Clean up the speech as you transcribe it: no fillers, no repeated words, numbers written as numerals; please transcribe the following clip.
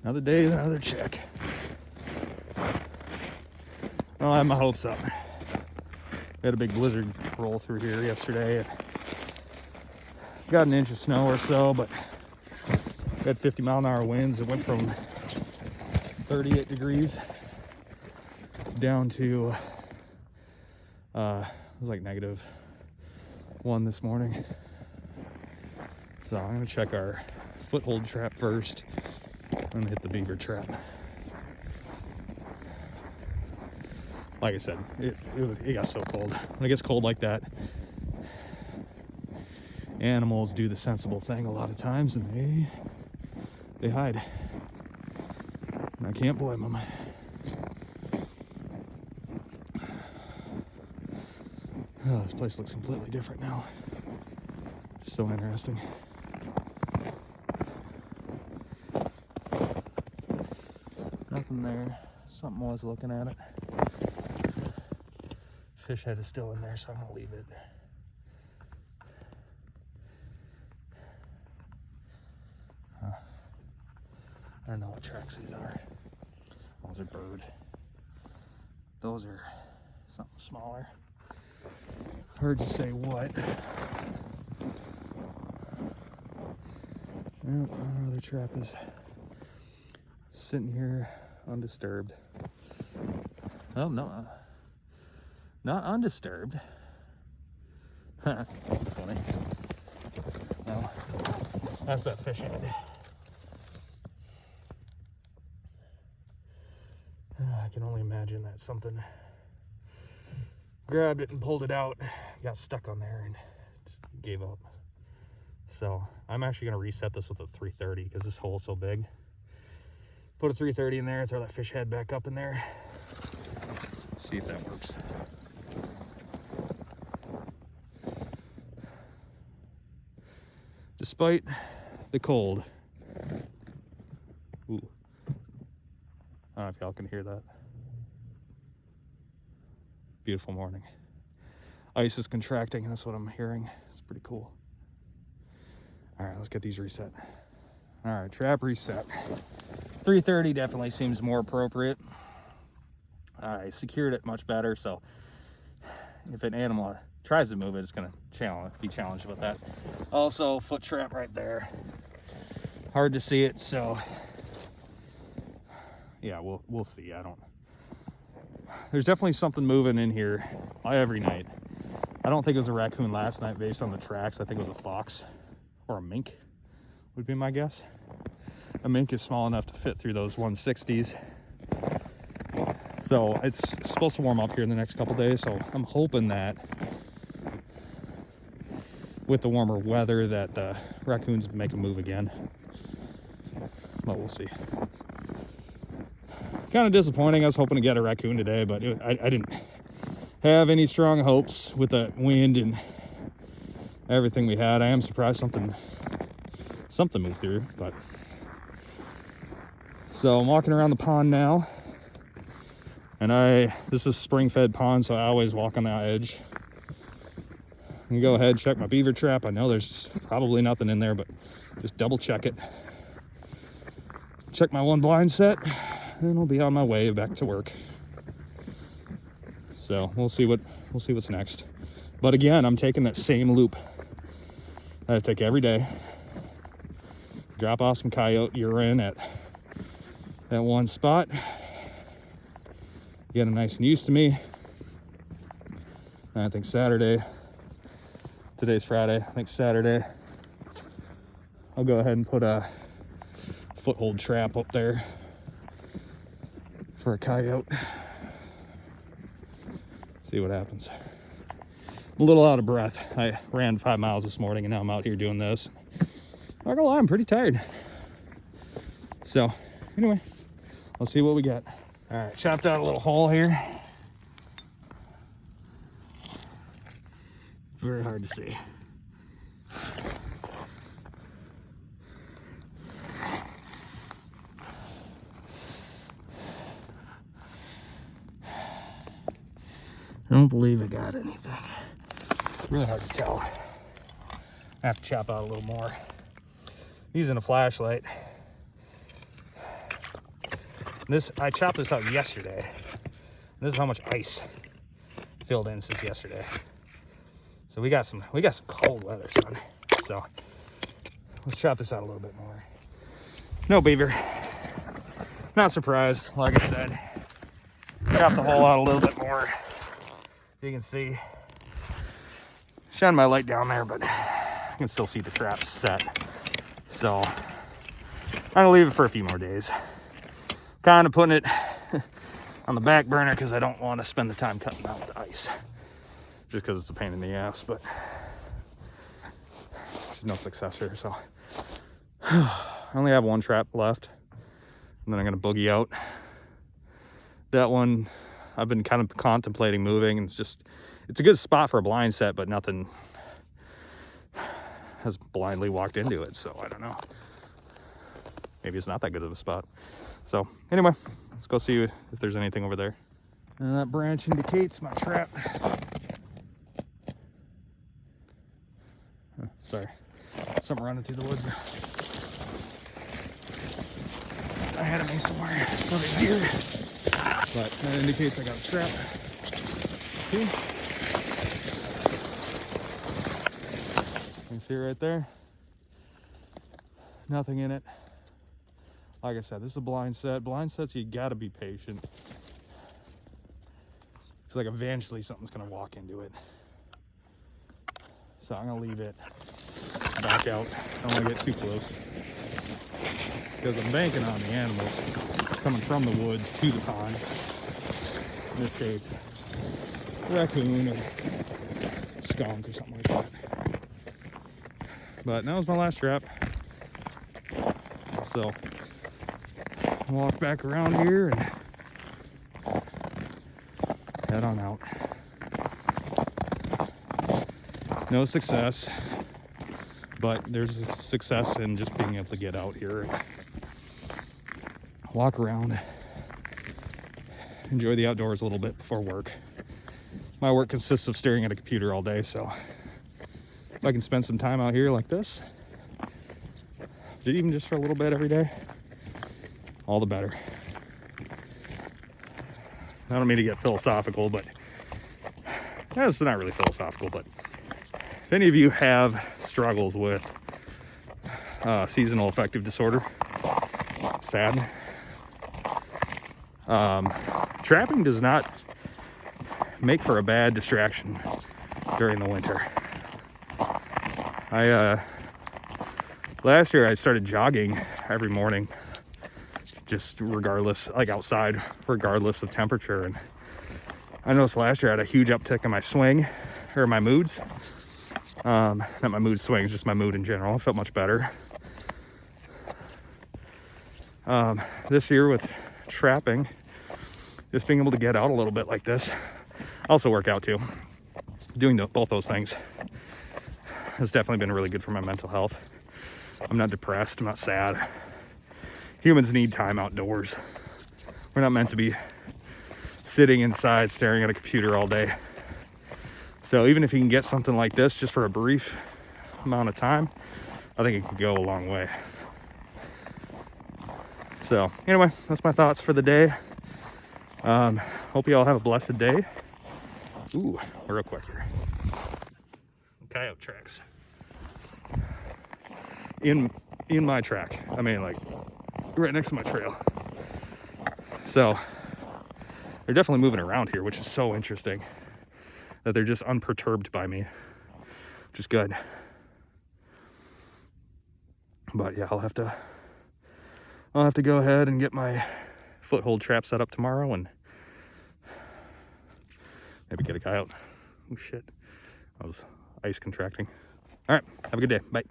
Another day, another check. Oh, I have my hopes up. We had a big blizzard roll through here yesterday. Got an inch of snow or so, but we had 50-mile-an-hour winds. It went from 38 degrees down to it was like -1 this morning. So I'm gonna check our foothold trap first and hit the beaver trap. Like I said, it got so cold. When it gets cold like that, animals do the sensible thing a lot of times, and they hide. And I can't blame them. Oh, this place looks completely different now. Just so interesting. Nothing there. Something was looking at it. Fish head is still in there, so I'm gonna leave it. I don't know what tracks these are. Those are bird. Those are something smaller. Hard to say what. Well, our other trap is sitting here undisturbed. Oh, no. Not undisturbed. That's funny. No, that's that fish head. I can only imagine that something grabbed it and pulled it out, got stuck on there, and just gave up. So I'm actually going to reset this with a 330 because this hole is so big. Put a 330 in there, throw that fish head back up in there. See if that works. Despite the cold. Ooh. I don't know if y'all can hear that. Beautiful morning. Ice is contracting, that's what I'm hearing. It's pretty cool. All right, let's get these reset. All right, trap reset. 330 definitely seems more appropriate. I secured it much better, so if an animal tries to move it, it's gonna be challenged with that. Also, foot trap right there. Hard to see it, so yeah, we'll see. There's definitely something moving in here every night. I don't think it was a raccoon last night based on the tracks. I think it was a fox or a mink would be my guess. A mink is small enough to fit through those 160s. So it's supposed to warm up here in the next couple days, so I'm hoping that with the warmer weather that the raccoons make a move again. But we'll see. Kind of disappointing. I was hoping to get a raccoon today, but I didn't have any strong hopes with the wind and everything we had. I am surprised something moved through, but so I'm walking around the pond now, and this is spring-fed pond, so I always walk on the edge. I'm gonna go ahead and check my beaver trap. I know there's probably nothing in there, but just double check it. Check my one blind set, and I'll be on my way back to work. So we'll see what's next. But again, I'm taking that same loop that I take every day. Drop off some coyote urine at that one spot. Get them nice and used to me. And I think today's Friday, I think Saturday, I'll go ahead and put a foothold trap up there for a coyote. See what happens. I'm a little out of breath. I ran 5 miles this morning and now I'm out here doing this. Not gonna lie, I'm pretty tired. So anyway, let's see what we got. All right, chopped out a little hole here. Very hard to see. I don't believe I got anything. Really hard to tell. I have to chop out a little more. Using a flashlight. I chopped this out yesterday. This is how much ice filled in since yesterday. So we got some cold weather, son. So let's chop this out a little bit more. No beaver. Not surprised, like I said. Chop the hole out a little bit more. So you can see. Shine my light down there, but I can still see the trap set. So I'm gonna leave it for a few more days. Kind of putting it on the back burner because I don't want to spend the time cutting out the ice. Just because it's a pain in the ass, but there's no success here. So I only have one trap left, and then I'm gonna boogie out. That one I've been kind of contemplating moving, and it's a good spot for a blind set, but nothing has blindly walked into it, so I don't know. Maybe it's not that good of a spot. So anyway, let's go see if there's anything over there. And that branch indicates my trap. Oh, sorry, something running through the woods ahead of me somewhere. Something here, but that indicates I got a trap. See? You can see it right there. Nothing in it. Like I said, this is a blind set. Blind sets, you gotta be patient. It's like eventually something's gonna walk into it. So I'm gonna leave it back out. I don't wanna get too close, because I'm banking on the animals coming from the woods to the pond. In this case, raccoon or skunk or something like that. But that was my last trap. So walk back around here and head on out. No success, but there's a success in just being able to get out here and walk around, enjoy the outdoors a little bit before work. My work consists of staring at a computer all day, so if I can spend some time out here like this, even just for a little bit every day, all the better. I don't mean to get philosophical, but it's not really philosophical, but if any of you have struggles with seasonal affective disorder, sad, trapping does not make for a bad distraction during the winter. Last year I started jogging every morning, just regardless, like outside, regardless of temperature. And I noticed last year I had a huge uptick in my swing, or my moods. Not my mood swings, just my mood in general. I felt much better. This year with trapping, just being able to get out a little bit like this. I also work out too. Doing both those things has definitely been really good for my mental health. I'm not depressed, I'm not sad. Humans need time outdoors. We're not meant to be sitting inside staring at a computer all day. So even if you can get something like this just for a brief amount of time, I think it could go a long way. So anyway, that's my thoughts for the day. Hope you all have a blessed day. Ooh, real quick here. Coyote tracks. In my track. I mean, like right next to my trail. So they're definitely moving around here, which is so interesting. That they're just unperturbed by me, which is good. But yeah, I'll have to go ahead and get my foothold trap set up tomorrow and maybe get a coyote. Oh shit, that was ice contracting. All right, have a good day. Bye.